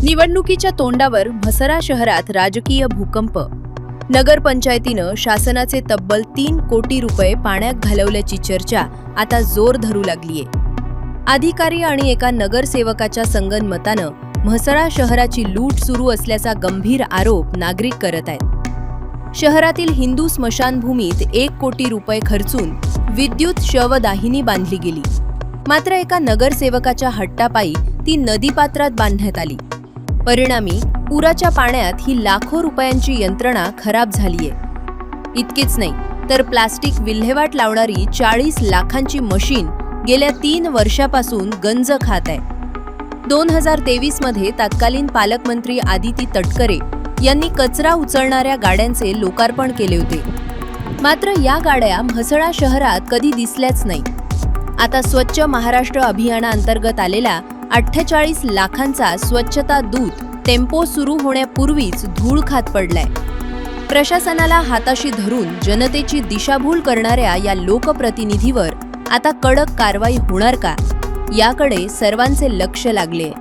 निवडणुकीच्या तोंडावर म्हसळा शहरात राजकीय भूकंप. नगरपंचायतीनं शासनाचे तब्बल 3 कोटी रुपये पाण्यात घालवल्याची चर्चा आता जोर धरू लागलीये. अधिकारी आणि एका नगरसेवकाच्या संगनमतानं म्हसळा शहराची लूट सुरू असल्याचा गंभीर आरोप नागरिक करत आहेत. शहरातील हिंदू स्मशानभूमीत 1 कोटी रुपये खर्चून विद्युत शवदाहिनी बांधली गेली. मात्र एका नगरसेवकाच्या हट्टापायी ती नदीपात्रात बांधण्यात आली. परिणामी पुराच्या पाण्यात ही लाखो रुपयांची यंत्रणा खराब झालीये. इतकेच नाही तर प्लास्टिक विल्हेवाट लावणारी 40 लाखांची मशीन गेल्या 3 वर्षापासून गंज खात आहे. 2023 मध्ये तत्कालीन पालकमंत्री आदिती तटकरे यांनी कचरा उचलणाऱ्या गाड्यांचे लोकार्पण केले होते. मात्र या गाड्या म्हसळा शहरात कधी दिसल्याच नाही. आता स्वच्छ महाराष्ट्र अभियानाअंतर्गत आलेला 48 लाखांचा स्वच्छता दूत टेम्पो सुरू होण्यापूर्वीच धूळ खात पडलाय. प्रशासनाला हाताशी धरून जनतेची दिशाभूल करणाऱ्या या लोकप्रतिनिधीवर आता कडक कारवाई होणार का, याकडे सर्वांचे लक्ष लागले.